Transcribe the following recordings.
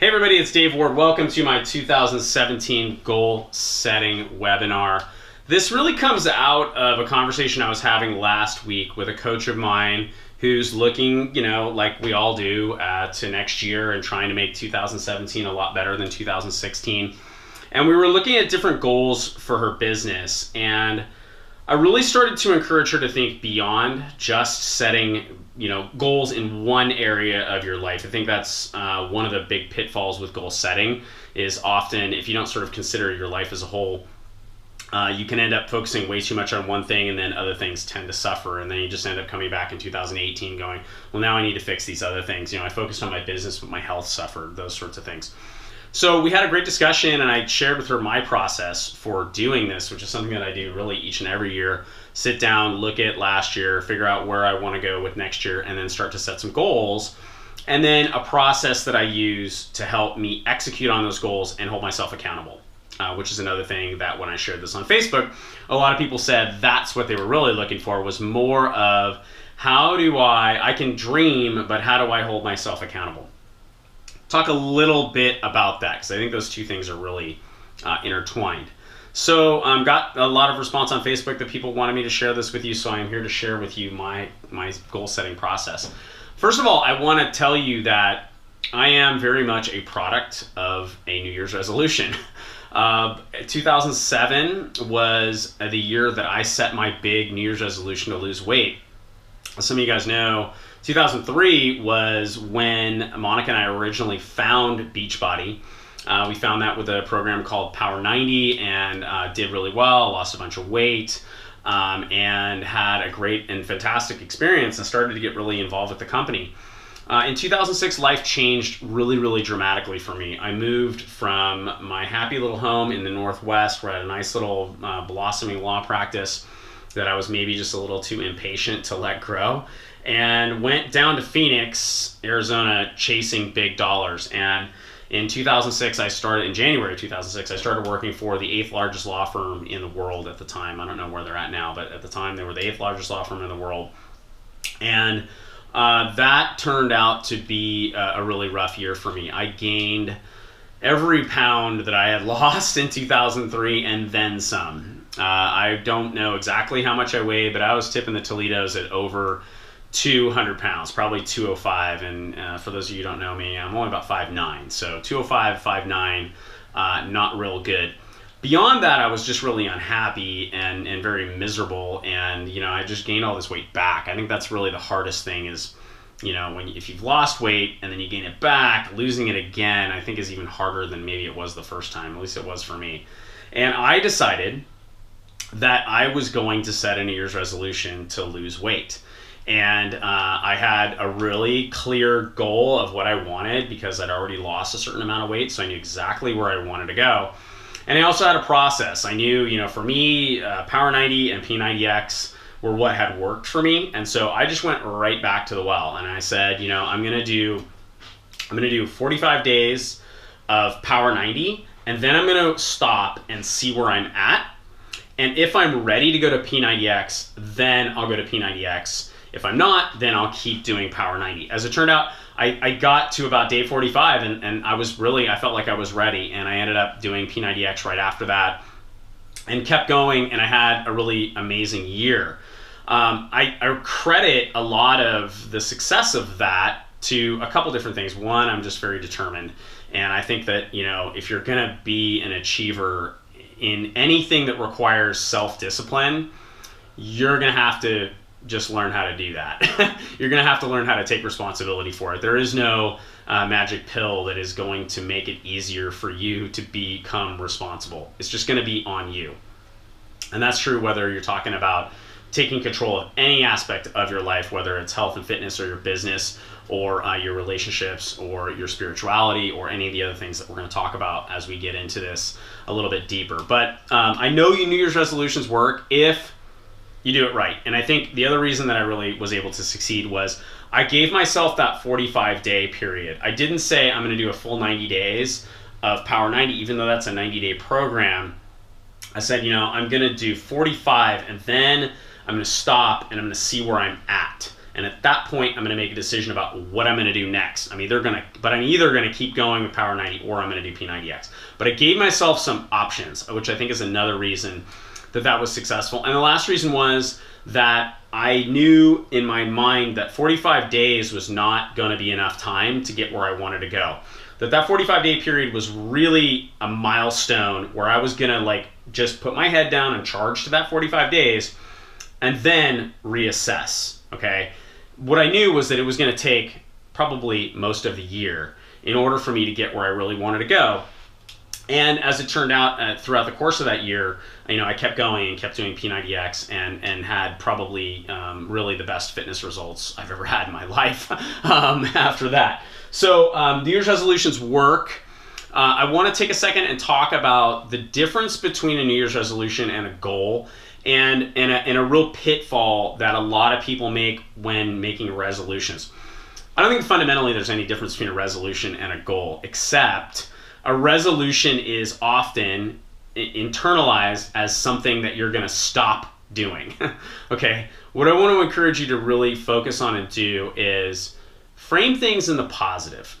Hey everybody, it's Dave Ward. Welcome to my 2017 goal setting webinar. This really comes out of a conversation I was having last week with a coach of mine who's looking, like we all do, to next year and trying to make 2017 a lot better than 2016. And we were looking at different goals for her business, and I really started to encourage her to think beyond just setting, goals in one area of your life. I think that's one of the big pitfalls with goal setting is often if you don't sort of consider your life as a whole, you can end up focusing way too much on one thing and then other things tend to suffer. And then you just end up coming back in 2018 going, well, now I need to fix these other things. I focused on my business, but my health suffered, those sorts of things. So we had a great discussion, and I shared with her my process for doing this, which is something that I do really each and every year. Sit down, look at last year, figure out where I want to go with next year, and then start to set some goals. And then a process that I use to help me execute on those goals and hold myself accountable, which is another thing that when I shared this on Facebook, a lot of people said that's what they were really looking for, was more of how do I can dream, but how do I hold myself accountable? Talk a little bit about that because I think those two things are really intertwined. So got a lot of response on Facebook that people wanted me to share this with you, so I'm here to share with you my goal setting process. First of all, I want to tell you that I am very much a product of a New Year's resolution. 2007 was the year that I set my big New Year's resolution to lose weight. As some of you guys know, 2003 was when Monica and I originally found Beachbody. We found that with a program called Power 90 and did really well, lost a bunch of weight, and had a great and fantastic experience and started to get really involved with the company. In 2006, life changed really, really dramatically for me. I moved from my happy little home in the Northwest where I had a nice little blossoming law practice that I was maybe just a little too impatient to let grow, and went down to Phoenix, Arizona, chasing big dollars. And in 2006, in January of 2006, I started working for the 8th largest law firm in the world at the time. I don't know where they're at now, but at the time they were the 8th largest law firm in the world. And that turned out to be a really rough year for me. I gained every pound that I had lost in 2003 and then some. I don't know exactly how much I weighed, but I was tipping the Toledos at over 200 pounds, probably 205. And for those of you who don't know me, I'm only about 5'9". So 205, 5'9", not real good. Beyond that, I was just really unhappy and very miserable. And, I just gained all this weight back. I think that's really the hardest thing is, if you've lost weight and then you gain it back, losing it again, I think is even harder than maybe it was the first time. At least it was for me. And I decided that I was going to set a New Year's resolution to lose weight. And I had a really clear goal of what I wanted because I'd already lost a certain amount of weight, so I knew exactly where I wanted to go. And I also had a process. I knew, for me, Power 90 and P90X were what had worked for me. And so I just went right back to the well. And I said, I'm going to do 45 days of Power 90, and then I'm going to stop and see where I'm at. And if I'm ready to go to P90X, then I'll go to P90X. If I'm not, then I'll keep doing Power 90. As it turned out, I got to about day 45 and I felt like I was ready, and I ended up doing P90X right after that and kept going, and I had a really amazing year. I credit a lot of the success of that to a couple different things. One, I'm just very determined, and I think that, if you're gonna be an achiever in anything that requires self-discipline, you're gonna have to just learn how to do that. You're going to have to learn how to take responsibility for it. There is no magic pill that is going to make it easier for you to become responsible. It's just going to be on you. And that's true whether you're talking about taking control of any aspect of your life, whether it's health and fitness or your business or your relationships or your spirituality or any of the other things that we're going to talk about as we get into this a little bit deeper. But I know your New Year's resolutions work if you do it right. And I think the other reason that I really was able to succeed was I gave myself that 45-day period. I didn't say I'm going to do a full 90 days of Power 90, even though that's a 90-day program. I said, I'm going to do 45, and then I'm going to stop, and I'm going to see where I'm at. And at that point, I'm going to make a decision about what I'm going to do next. I'm either going to keep going with Power 90 or I'm going to do P90X. But I gave myself some options, which I think is another reason that was successful. And the last reason was that I knew in my mind that 45 days was not going to be enough time to get where I wanted to go. That 45-day period was really a milestone where I was going to like just put my head down and charge to that 45 days and then reassess, okay? What I knew was that it was going to take probably most of the year in order for me to get where I really wanted to go. And as it turned out, throughout the course of that year, I kept going and kept doing P90X and had probably really the best fitness results I've ever had in my life after that. So New Year's resolutions work. I want to take a second and talk about the difference between a New Year's resolution and a goal, and a real pitfall that a lot of people make when making resolutions. I don't think fundamentally there's any difference between a resolution and a goal, except a resolution is often internalized as something that you're going to stop doing. Okay, what I want to encourage you to really focus on and do is frame things in the positive.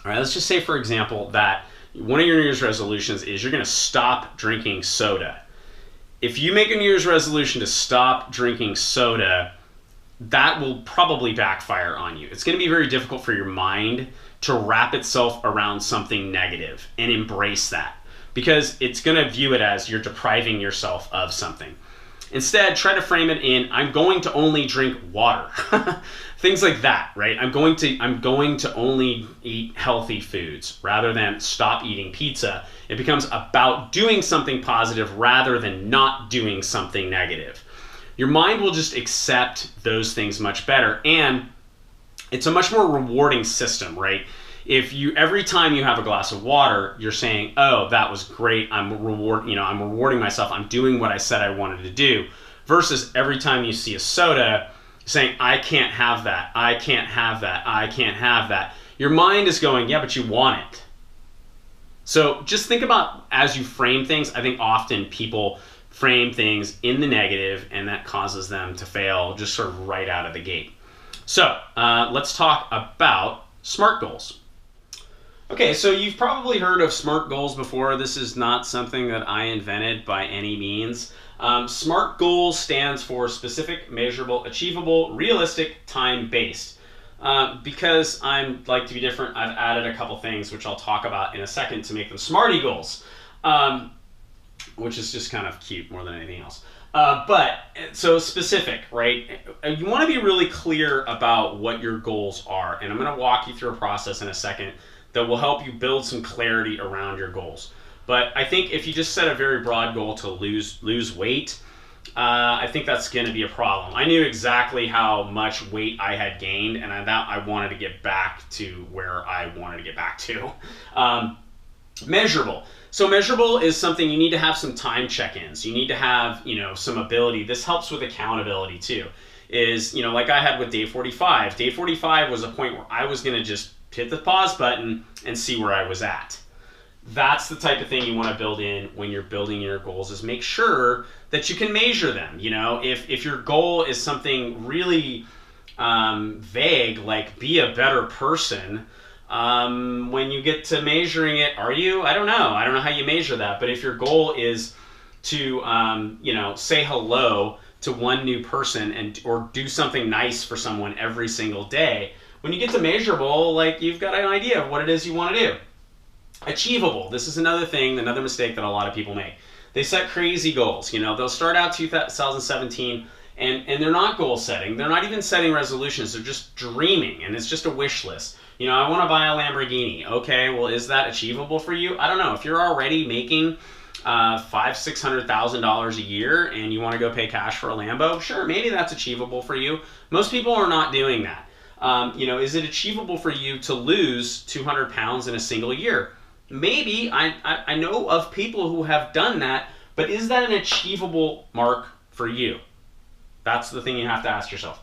All right, let's just say, for example, that one of your New Year's resolutions is you're going to stop drinking soda. If you make a New Year's resolution to stop drinking soda, that will probably backfire on you. It's going to be very difficult for your mind to wrap itself around something negative and embrace that, because it's going to view it as you're depriving yourself of something. Instead, try to frame it in, I'm going to only drink water. Things like that, right? I'm going to only eat healthy foods rather than stop eating pizza. It becomes about doing something positive rather than not doing something negative. Your mind will just accept those things much better, and it's a much more rewarding system, right? If every time you have a glass of water, you're saying, "Oh, that was great. I'm rewarding myself. I'm doing what I said I wanted to do." Versus every time you see a soda, saying, "I can't have that. I can't have that. I can't have that." Your mind is going, "Yeah, but you want it." So just think about, as you frame things, I think often people frame things in the negative, and that causes them to fail just sort of right out of the gate. So let's talk about SMART goals. Okay, so you've probably heard of SMART goals before. This is not something that I invented by any means. SMART goals stands for specific, measurable, achievable, realistic, time-based. Because I like to be different, I've added a couple things which I'll talk about in a second to make them SMARTY goals, which is just kind of cute more than anything else. But so specific, right? You want to be really clear about what your goals are, and I'm going to walk you through a process in a second that will help you build some clarity around your goals. But I think if you just set a very broad goal to lose weight, I think that's going to be a problem. I knew exactly how much weight I had gained, and I wanted to get back to where I wanted to get back to. Measurable. So measurable is something you need to have some time check-ins. You need to have, some ability. This helps with accountability too. Is, like I had with day 45. Day 45 was a point where I was going to just hit the pause button and see where I was at. That's the type of thing you want to build in when you're building your goals, is make sure that you can measure them. If your goal is something really vague, like be a better person, when you get to measuring it, are you? I don't know. I don't know how you measure that. But if your goal is to, say hello to one new person or do something nice for someone every single day, when you get to measurable, you've got an idea of what it is you want to do. Achievable. This is another thing, another mistake that a lot of people make. They set crazy goals. They'll start out 2017 and they're not goal setting. They're not even setting resolutions. They're just dreaming, and it's just a wish list. I want to buy a Lamborghini. Okay, well, is that achievable for you? I don't know. If you're already making $500,000-$600,000 a year and you want to go pay cash for a Lambo, sure, maybe that's achievable for you. Most people are not doing that. Is it achievable for you to lose 200 pounds in a single year? Maybe. I know of people who have done that, but is that an achievable mark for you? That's the thing you have to ask yourself.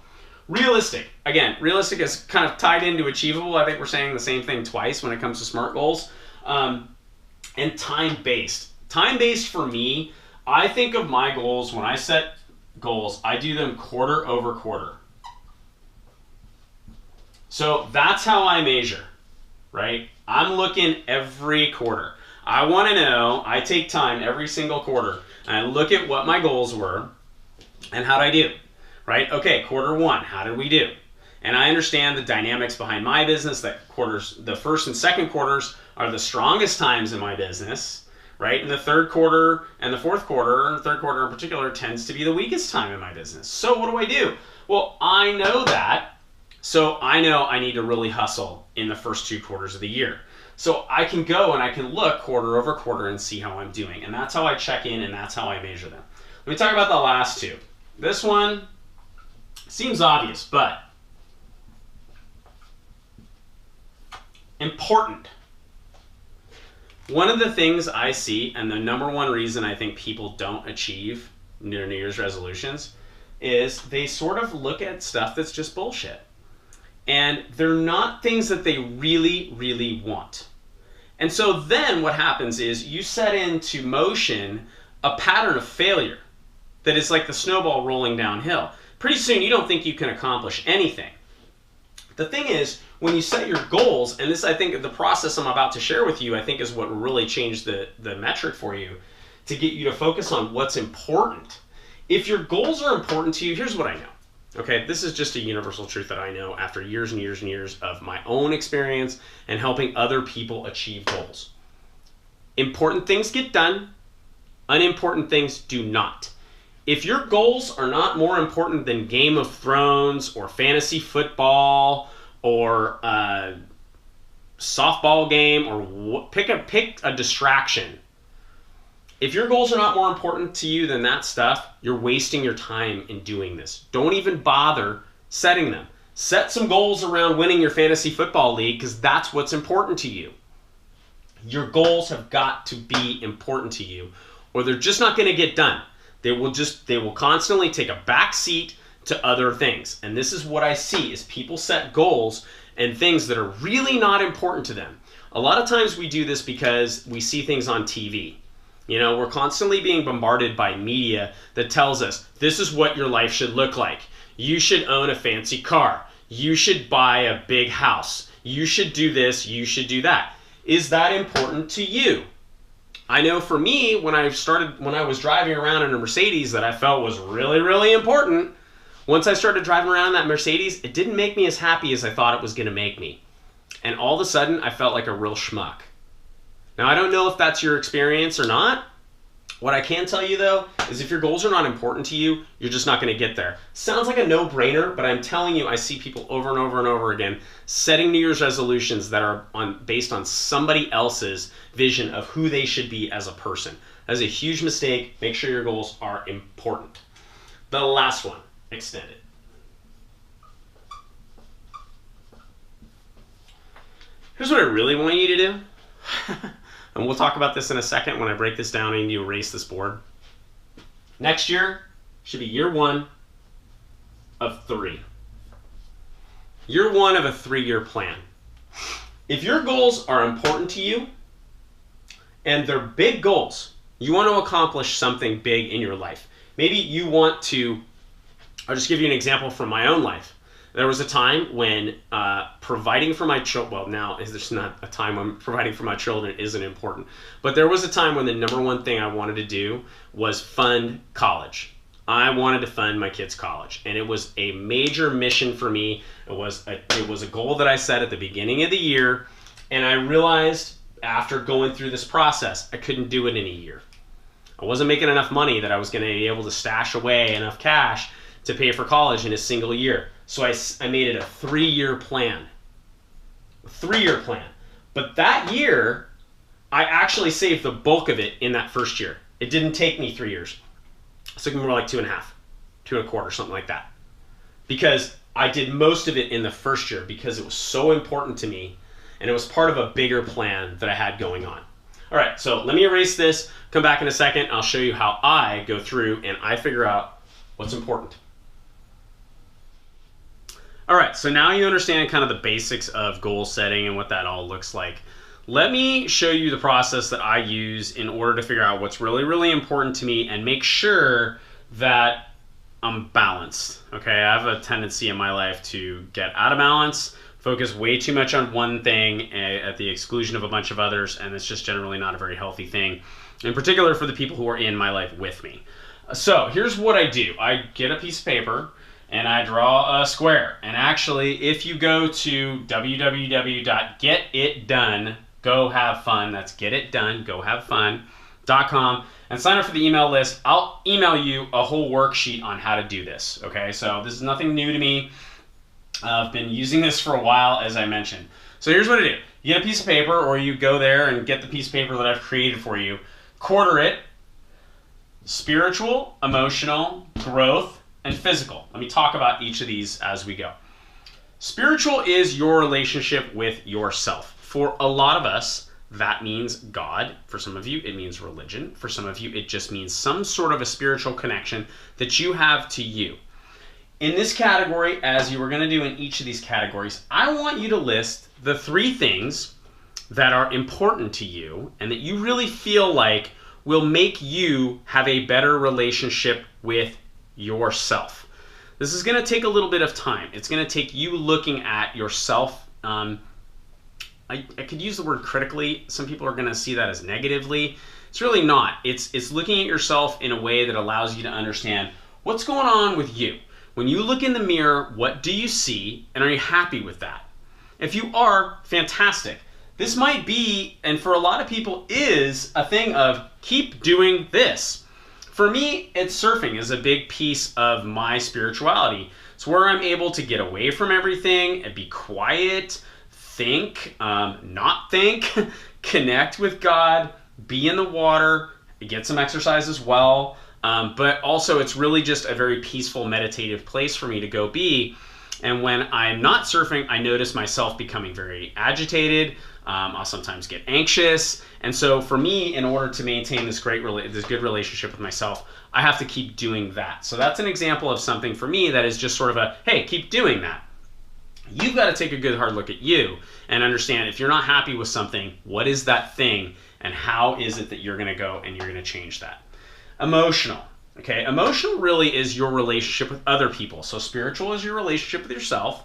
Realistic. Again, realistic is kind of tied into achievable. I think we're saying the same thing twice when it comes to SMART goals. And time-based. Time-based for me, I think of my goals, when I set goals, I do them quarter over quarter. So that's how I measure, right? I'm looking every quarter. I want to know, I take time every single quarter and I look at what my goals were and how'd I do, right? Okay, quarter one, how did we do? And I understand the dynamics behind my business, that the first and second quarters are the strongest times in my business, right? And the third quarter and the fourth quarter, third quarter in particular, tends to be the weakest time in my business. So what do I do? Well, I know that. So I know I need to really hustle in the first 2 quarters of the year. So I can go and I can look quarter over quarter and see how I'm doing. And that's how I check in and that's how I measure them. Let me talk about the last 2. This one seems obvious, but important. One of the things I see, and the number one reason I think people don't achieve their New Year's resolutions, is they sort of look at stuff that's just bullshit. And they're not things that they really, really want. And so then what happens is you set into motion a pattern of failure that is like the snowball rolling downhill. Pretty soon you don't think you can accomplish anything. The thing is, when you set your goals, and this I think the process I'm about to share with you, I think is what really changed the metric for you to get you to focus on what's important. If your goals are important to you, here's what I know. Okay, this is just a universal truth that I know after years and years and years of my own experience and helping other people achieve goals. Important things get done, unimportant things do not. If your goals are not more important than Game of Thrones or fantasy football or a softball game or pick a distraction. If your goals are not more important to you than that stuff, you're wasting your time in doing this. Don't even bother setting them. Set some goals around winning your fantasy football league because that's what's important to you. Your goals have got to be important to you or they're just not going to get done. They will constantly take a back seat to other things. And this is what I see is people set goals and things that are really not important to them. A lot of times we do this because we see things on TV. You know, we're constantly being bombarded by media that tells us this is what your life should look like. You should own a fancy car. You should buy a big house. You should do this. You should do that. Is that important to you? I know for me, when I was driving around in a Mercedes that I felt was really, really important, once I started driving around in that Mercedes, it didn't make me as happy as I thought it was going to make me. And all of a sudden, I felt like a real schmuck. Now, I don't know if that's your experience or not. What I can tell you, though, is if your goals are not important to you, you're just not going to get there. Sounds like a no-brainer, but I'm telling you, I see people over and over and over again setting New Year's resolutions that are based on somebody else's vision of who they should be as a person. That's a huge mistake. Make sure your goals are important. The last one, extend it. Here's what I really want you to do. And we'll talk about this in a second when I break this down and you erase this board. Next year should be year 1 of 3. Year 1 of a 3-year plan. If your goals are important to you and they're big goals, you want to accomplish something big in your life. Maybe you want to, I'll just give you an example from my own life. There was a time when providing for my children, well, now there's not a time when providing for my children isn't important, but there was a time when the number one thing I wanted to do was fund college. I wanted to fund my kids' college, and it was a major mission for me. It was a goal that I set at the beginning of the year, and I realized after going through this process, I couldn't do it in a year. I wasn't making enough money that I was going to be able to stash away enough cash to pay for college in a single year. So I made it a 3-year plan. A 3-year plan. But that year, I actually saved the bulk of it in that first year. It didn't take me 3 years. It took me more like 2.5, 2.25, something like that. Because I did most of it in the first year because it was so important to me and it was part of a bigger plan that I had going on. All right, so let me erase this, come back in a second, I'll show you how I go through and I figure out what's important. All right, so now you understand kind of the basics of goal setting and what that all looks like. Let me show you the process that I use in order to figure out what's really, really important to me and make sure that I'm balanced. Okay, I have a tendency in my life to get out of balance, focus way too much on one thing at the exclusion of a bunch of others, and it's just generally not a very healthy thing, in particular for the people who are in my life with me. So here's what I do. I get a piece of paper and I draw a square. And actually, if you go to www.getitdone.com, that's getitdone.com, and sign up for the email list, I'll email you a whole worksheet on how to do this. Okay, so this is nothing new to me. I've been using this for a while, as I mentioned. So here's what I do. You get a piece of paper, or you go there and get the piece of paper that I've created for you, quarter it, spiritual, emotional, growth, and physical. Let me talk about each of these as we go. Spiritual is your relationship with yourself. For a lot of us, that means God. For some of you, it means religion. For some of you, it just means some sort of a spiritual connection that you have to you. In this category, as you were going to do in each of these categories, I want you to list the 3 things that are important to you and that you really feel like will make you have a better relationship with yourself. This is going to take a little bit of time. It's going to take you looking at yourself. I could use the word critically. Some people are going to see that as negatively. It's really not. It's looking at yourself in a way that allows you to understand what's going on with you. When you look in the mirror, what do you see, and are you happy with that? If you are, fantastic. This might be, and for a lot of people is, a thing of keep doing this. For me, it's surfing is a big piece of my spirituality. It's where I'm able to get away from everything and be quiet, think, not think, connect with God, be in the water, get some exercise as well. But also it's really just a very peaceful, meditative place for me to go be. And when I'm not surfing, I notice myself becoming very agitated. I'll sometimes get anxious. And so for me, in order to maintain this good relationship with myself, I have to keep doing that. So that's an example of something for me that is just sort of a, hey, keep doing that. You've got to take a good hard look at you and understand if you're not happy with something, what is that thing and how is it that you're going to go and you're going to change that? Emotional. Okay, emotional really is your relationship with other people. So spiritual is your relationship with yourself.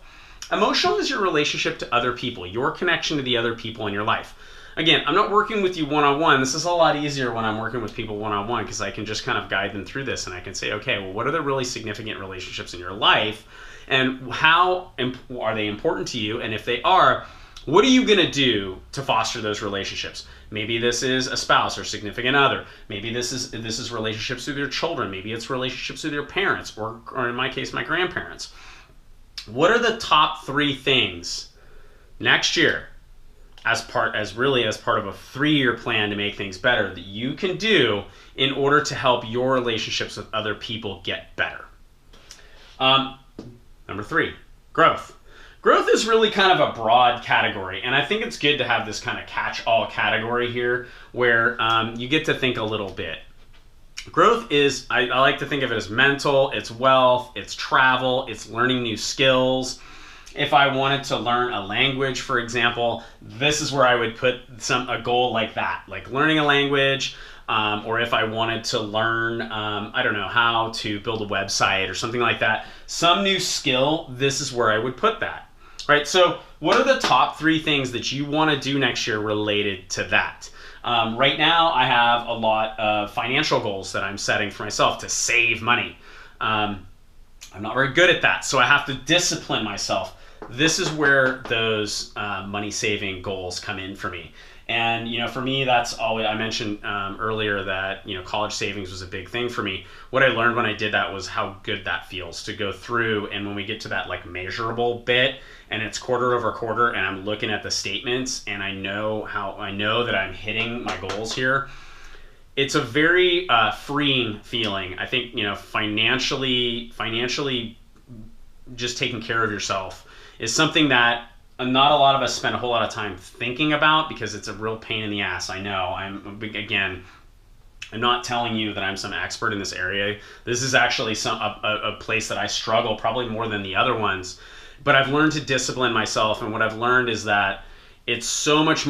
Emotional is your relationship to other people, your connection to the other people in your life. Again, I'm not working with you one-on-one. This is a lot easier when I'm working with people one-on-one because I can just kind of guide them through this and I can say, okay, well, what are the really significant relationships in your life and how are they important to you? And if they are, what are you going to do to foster those relationships? Maybe this is a spouse or significant other. Maybe this is relationships with your children. Maybe it's relationships with your parents or in my case, my grandparents. What are the top 3 things next year as part of a 3-year plan to make things better that you can do in order to help your relationships with other people get better? Number 3, growth. Growth is really kind of a broad category, and I think it's good to have this kind of catch-all category here where you get to think a little bit. Growth is, I like to think of it as mental, it's wealth, it's travel, it's learning new skills. If I wanted to learn a language, for example, this is where I would put a goal like that, like learning a language, or if I wanted to learn, I don't know, how to build a website or something like that, some new skill, this is where I would put that. Right, so what are the top 3 things that you want to do next year related to that? Right now, I have a lot of financial goals that I'm setting for myself to save money. I'm not very good at that, so I have to discipline myself. This is where those money-saving goals come in for me. And, for me, that's always, I mentioned earlier that, college savings was a big thing for me. What I learned when I did that was how good that feels to go through. And when we get to that measurable bit and it's quarter over quarter and I'm looking at the statements and I know that I'm hitting my goals here, it's a very freeing feeling. I think, financially just taking care of yourself is something that not a lot of us spend a whole lot of time thinking about because it's a real pain in the ass. I know. I'm not telling you that I'm some expert in this area. This is actually a place that I struggle probably more than the other ones. But I've learned to discipline myself, and what I've learned is that it's so much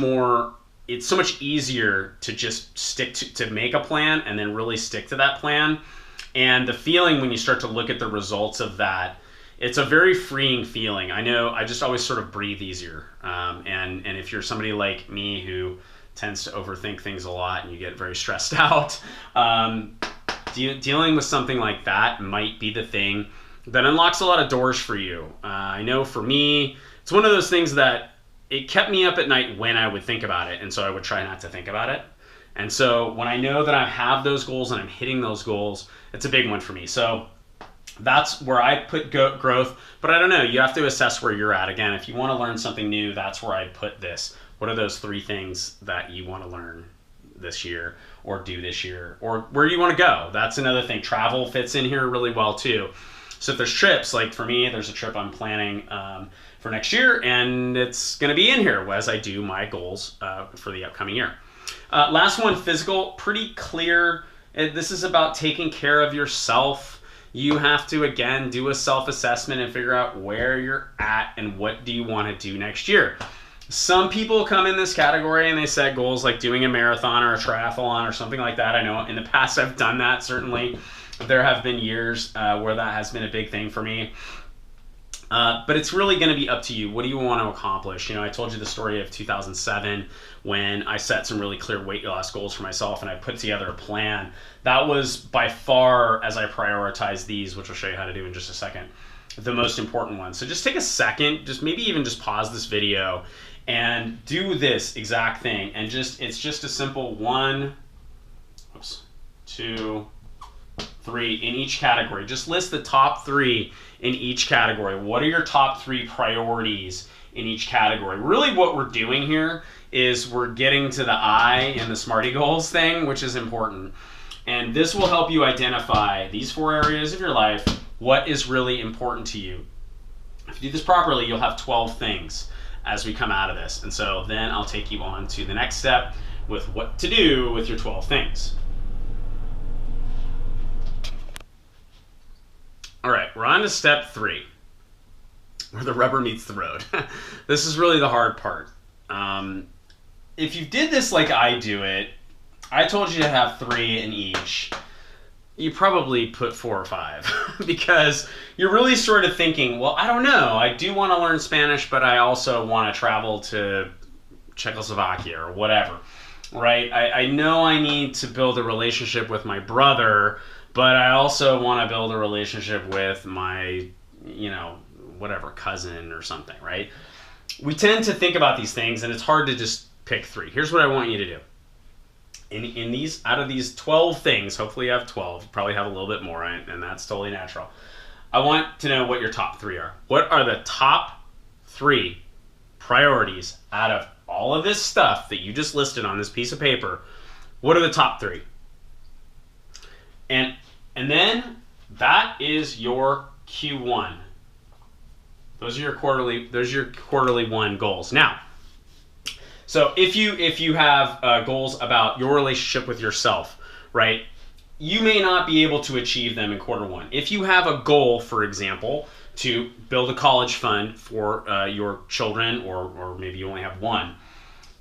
easier to just stick to make a plan and then really stick to that plan. And the feeling when you start to look at the results of that it's a very freeing feeling. I know I just always sort of breathe easier. And if you're somebody like me who tends to overthink things a lot and you get very stressed out, dealing with something like that might be the thing that unlocks a lot of doors for you. I know for me, it's one of those things that it kept me up at night when I would think about it. And so I would try not to think about it. And so when I know that I have those goals and I'm hitting those goals, it's a big one for me. So that's where I put growth. But I don't know, you have to assess where you're at. Again, if you want to learn something new, that's where I'd put this. What are those 3 things that you want to learn this year or do this year, or where you want to go? That's another thing. Travel fits in here really well too. So if there's trips, like for me, there's a trip I'm planning for next year, and it's going to be in here as I do my goals for the upcoming year. Last one, physical, pretty clear. This is about taking care of yourself. You have to, again, do a self-assessment and figure out where you're at and what do you want to do next year. Some people come in this category and they set goals like doing a marathon or a triathlon or something like that. I know in the past I've done that, certainly. There have been years where that has been a big thing for me. But it's really going to be up to you. What do you want to accomplish? You know, I told you the story of 2007 when I set some really clear weight loss goals for myself and I put together a plan. That was by far, as I prioritize these, which I'll show you how to do in just a second, the most important one. So just take a second, just maybe even just pause this video and do this exact thing. And it's just a simple 1, 2, 3 in each category. Just list the top 3 in each category. What are your top 3 priorities in each category? Really what we're doing here is we're getting to the I in the Smarty Goals thing, which is important. And this will help you identify these 4 areas of your life, what is really important to you. If you do this properly, you'll have 12 things as we come out of this. And so then I'll take you on to the next step with what to do with your 12 things. All right, we're on to step 3, where the rubber meets the road. This is really the hard part. If you did this like I do it, I told you to have 3 in each. You probably put 4 or 5 because you're really sort of thinking, well, I don't know. I do want to learn Spanish, but I also want to travel to Czechoslovakia or whatever, right? I know I need to build a relationship with my brother, but I also want to build a relationship with my, whatever, cousin or something, right? We tend to think about these things, and it's hard to just pick 3. Here's what I want you to do. In these, out of these 12 things, hopefully you have 12, you probably have a little bit more, right? And that's totally natural. I want to know what your top 3 are. What are the top 3 priorities out of all of this stuff that you just listed on this piece of paper? What are the top 3? And then that is your Q1. Those are your quarterly 1 goals. Now, so if you have goals about your relationship with yourself, right, you may not be able to achieve them in quarter 1. If you have a goal, for example, to build a college fund for your children, or maybe you only have 1,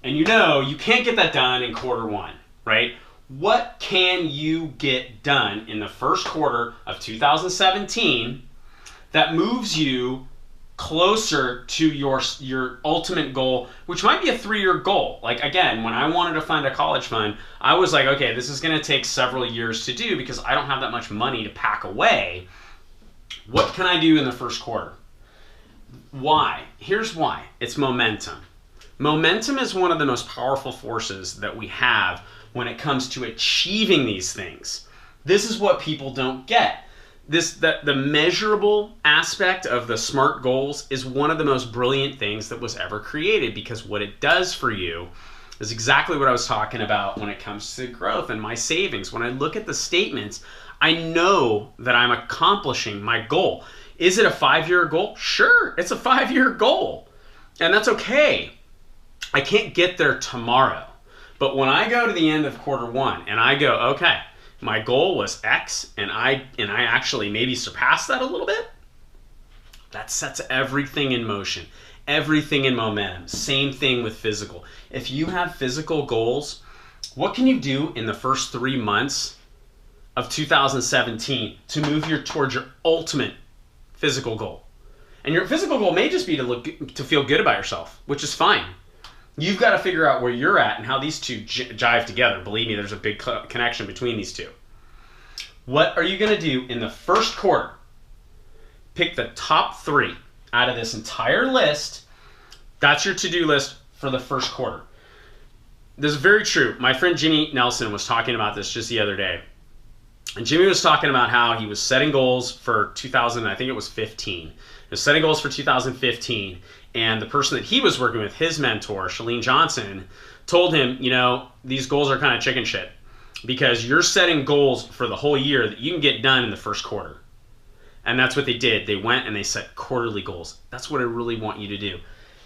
and you can't get that done in quarter 1, right? What can you get done in the first quarter of 2017 that moves you closer to your ultimate goal, which might be a 3-year goal? Like, again, when I wanted to find a college fund, I was like, okay, this is going to take several years to do because I don't have that much money to pack away. What can I do in the first quarter? Why? Here's why. It's momentum. Momentum is one of the most powerful forces that we have when it comes to achieving these things. This is what people don't get. The measurable aspect of the SMART goals is one of the most brilliant things that was ever created, because what it does for you is exactly what I was talking about when it comes to growth and my savings. When I look at the statements, I know that I'm accomplishing my goal. Is it a 5-year goal? Sure, it's a 5-year goal. And that's okay. I can't get there tomorrow. But when I go to the end of quarter 1 and I go, okay, my goal was X, and I actually maybe surpassed that a little bit, that sets everything in motion, everything in momentum. Same thing with physical. If you have physical goals, what can you do in the first 3 months of 2017 to move towards your ultimate physical goal? And your physical goal may just be to feel good about yourself, which is fine. You've got to figure out where you're at and how these two jive together. Believe me, there's a big connection between these two. What are you going to do in the first quarter? Pick the top 3 out of this entire list. That's your to-do list for the first quarter. This is very true. My friend Jimmy Nelson was talking about this just the other day. And Jimmy was talking about how he was setting goals for 2015. He was setting goals for 2015. And the person that he was working with, his mentor, Shalene Johnson, told him, you know, these goals are kind of chicken shit because you're setting goals for the whole year that you can get done in the first quarter. And that's what they did. They went and they set quarterly goals. That's what I really want you to do.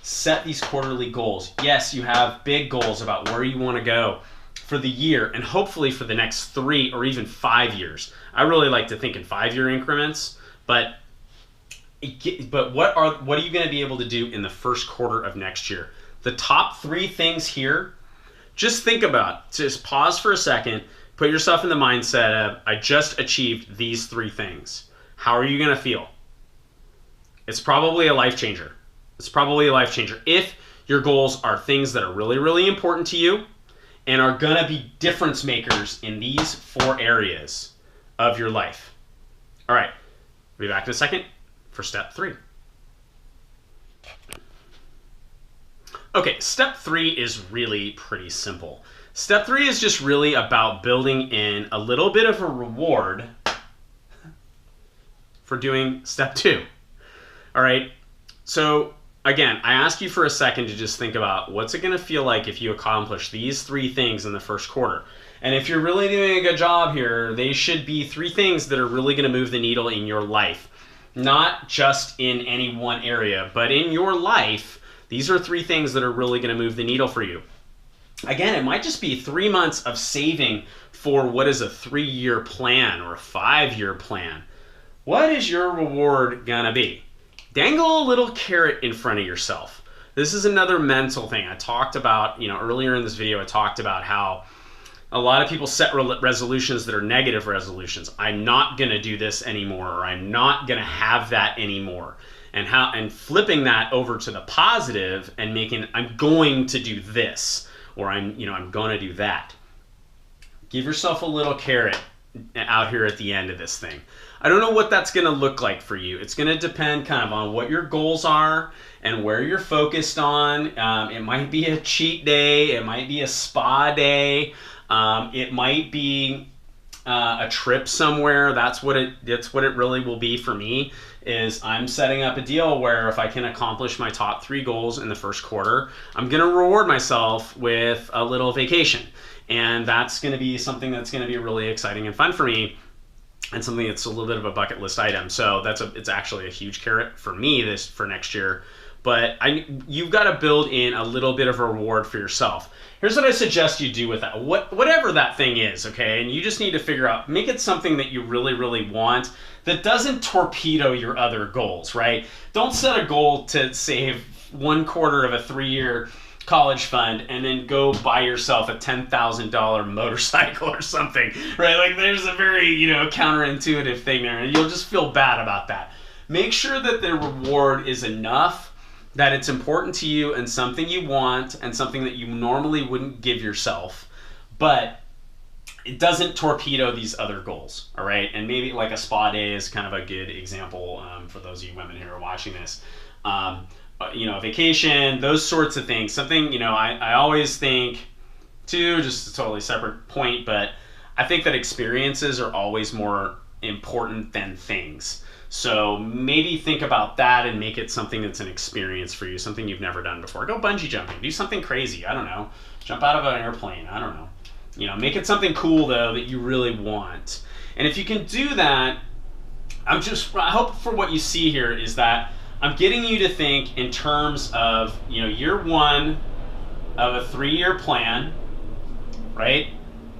Set these quarterly goals. Yes, you have big goals about where you want to go for the year and hopefully for the next 3 or even 5 years. I really like to think in 5-year increments, but what are you going to be able to do in the first quarter of next year? The top 3 things here, just think about, just pause for a second, put yourself in the mindset of, I just achieved these 3 things. How are you going to feel? It's probably a life changer. It's probably a life changer. If your goals are things that are really, really important to you and are going to be difference makers in these 4 areas of your life. All right, we'll be back in a second for step 3. Okay, step 3 is really pretty simple. Step 3 is just really about building in a little bit of a reward for doing step 2. All right, so again, I ask you for a second to just think about what's it going to feel like if you accomplish these 3 things in the first quarter. And if you're really doing a good job here, they should be 3 things that are really going to move the needle in your life. Not just in any one area, but in your life, these are 3 things that are really going to move the needle for you. Again, it might just be 3 months of saving for what is a 3-year plan or a 5-year plan. What is your reward going to be? Dangle a little carrot in front of yourself. This is another mental thing. I talked about, earlier in this video, I talked about how a lot of people set resolutions that are negative resolutions. I'm not going to do this anymore, or I'm not going to have that anymore. And flipping that over to the positive and making, I'm going to do this, or I'm going to do that. Give yourself a little carrot out here at the end of this thing. I don't know what that's going to look like for you. It's going to depend kind of on what your goals are and where you're focused on. It might be a cheat day. It might be a spa day. It might be a trip somewhere. That's what it really will be for me. Is I'm setting up a deal where if I can accomplish my top 3 goals in the first quarter, I'm going to reward myself with a little vacation. And that's going to be something that's going to be really exciting and fun for me, and something that's a little bit of a bucket list item. So it's actually a huge carrot for me for next year. But you've got to build in a little bit of a reward for yourself. Here's what I suggest you do with that. Whatever that thing is, okay? And you just need to figure out, make it something that you really, really want that doesn't torpedo your other goals, right? Don't set a goal to save 1/4 of a 3-year college fund and then go buy yourself a $10,000 motorcycle or something, right? Like there's a very, counterintuitive thing there, and you'll just feel bad about that. Make sure that the reward is enough that it's important to you and something you want and something that you normally wouldn't give yourself, but it doesn't torpedo these other goals, all right? And maybe like a spa day is kind of a good example for those of you women who are watching this. Vacation, those sorts of things. Something, I always think, too, just a totally separate point, but I think that experiences are always more important than things. So maybe think about that and make it something that's an experience for you, something you've never done before. Go bungee jumping, do something crazy, I don't know. Jump out of an airplane, I don't know. Make it something cool, though, that you really want. And if you can do that, I hope for what you see here is that I'm getting you to think in terms of, year 1 of a 3-year plan, right?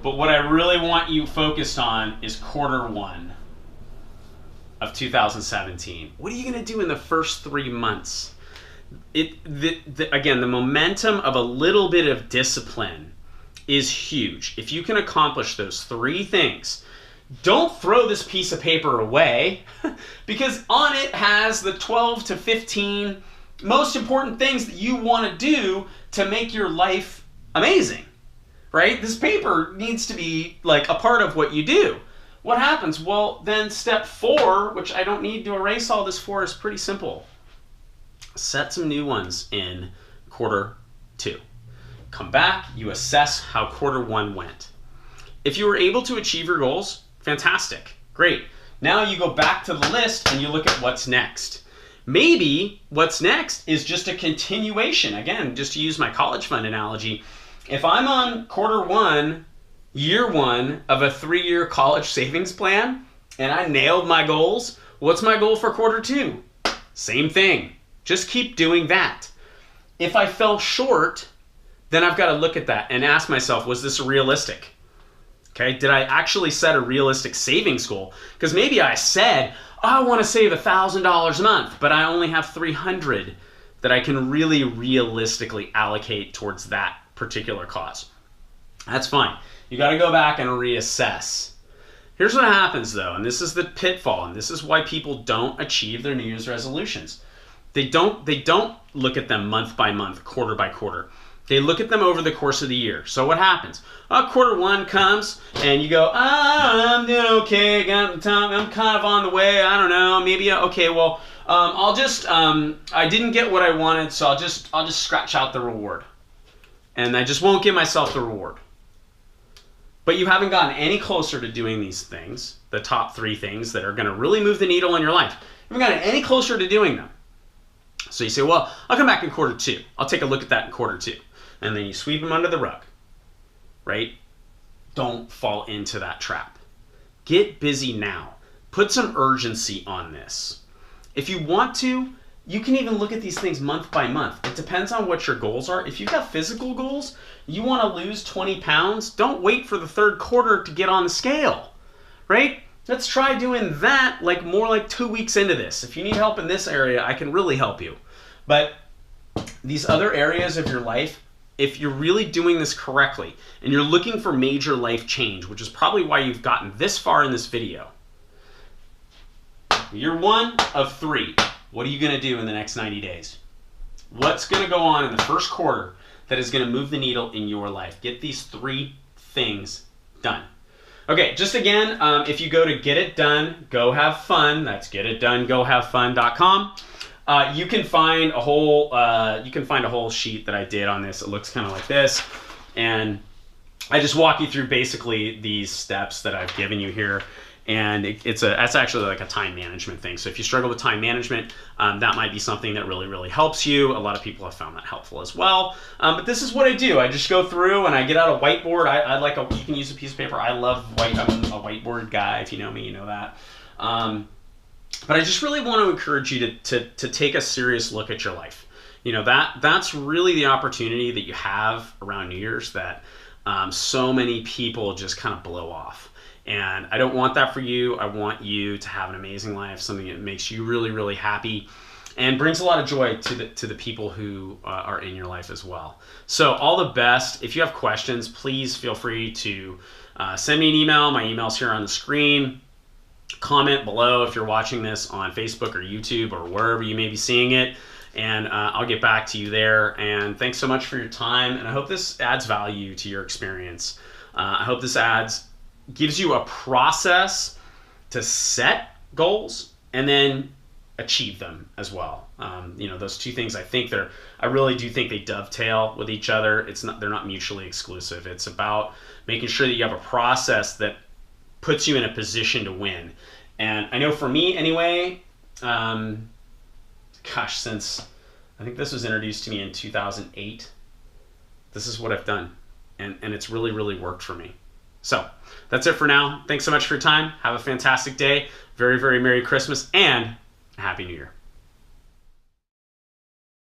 But what I really want you focused on is quarter 1 of 2017. What are you going to do in the first 3 months? Again, the momentum of a little bit of discipline is huge. If you can accomplish those 3 things, don't throw this piece of paper away because on it has the 12 to 15 most important things that you want to do to make your life amazing, right? This paper needs to be like a part of what you do. What happens? Well, then step 4, which I don't need to erase all this for, is pretty simple. Set some new ones in quarter 2. Come back, you assess how quarter 1 went. If you were able to achieve your goals, fantastic, great. Now you go back to the list and you look at what's next. Maybe what's next is just a continuation. Again, just to use my college fund analogy, if I'm on quarter 1, year 1 of a 3-year college savings plan and I nailed my goals, what's my goal for quarter 2? Same thing. Just keep doing that. If I fell short, then I've got to look at that and ask myself, was this realistic? Okay, did I actually set a realistic savings goal? Because maybe I said, I want to save $1,000 a month, but I only have $300 that I can really realistically allocate towards that particular cause. That's fine. You got to go back and reassess. Here's what happens though, and this is the pitfall, and this is why people don't achieve their New Year's resolutions. They don't look at them month by month, quarter by quarter. They look at them over the course of the year. So what happens? Quarter 1 comes and you go, I'm doing okay, I'm kind of on the way, I don't know, maybe, okay, well, I'll just, I didn't get what I wanted, so I'll just scratch out the reward. And I just won't give myself the reward. But you haven't gotten any closer to doing these things, the top 3 things that are going to really move the needle in your life. You haven't gotten any closer to doing them. So you say, well, I'll come back in quarter 2. I'll take a look at that in quarter 2. And then you sweep them under the rug, right? Don't fall into that trap. Get busy now. Put some urgency on this. If you want to, you can even look at these things month by month. It depends on what your goals are. If you've got physical goals, you want to lose 20 pounds, don't wait for the 3rd quarter to get on the scale, right? Let's try doing that more like 2 weeks into this. If you need help in this area, I can really help you. But these other areas of your life, if you're really doing this correctly and you're looking for major life change, which is probably why you've gotten this far in this video, year 1 of 3, what are you going to do in the next 90 days? What's going to go on in the 1st quarter that is going to move the needle in your life? Get these 3 things done. Okay, just again, if you go to Get It Done, Go Have Fun, that's getitdonegohavefun.com. You can find a whole sheet that I did on this. It looks kind of like this, and I just walk you through basically these steps that I've given you here. And that's actually like a time management thing. So if you struggle with time management, that might be something that really, really helps you. A lot of people have found that helpful as well. But this is what I do. I just go through and I get out a whiteboard. You can use a piece of paper. I love I'm a whiteboard guy. If you know me, you know that. But I just really want to encourage you to take a serious look at your life. You know, that's really the opportunity that you have around New Year's that so many people just kind of blow off. And I don't want that for you. I want you to have an amazing life, something that makes you really, really happy and brings a lot of joy to the people who are in your life as well. So all the best. If you have questions, please feel free to send me an email. My email's here on the screen. Comment below if you're watching this on Facebook or YouTube or wherever you may be seeing it. And I'll get back to you there. And thanks so much for your time. And I hope this adds value to your experience. I hope this gives you a process to set goals and then achieve them as well. Those 2 things, I really do think they dovetail with each other. They're not mutually exclusive. It's about making sure that you have a process that puts you in a position to win. And I know for me anyway, since I think this was introduced to me in 2008, this is what I've done. And it's really, really worked for me. So that's it for now. Thanks so much for your time. Have a fantastic day. Very, very Merry Christmas and a Happy New Year.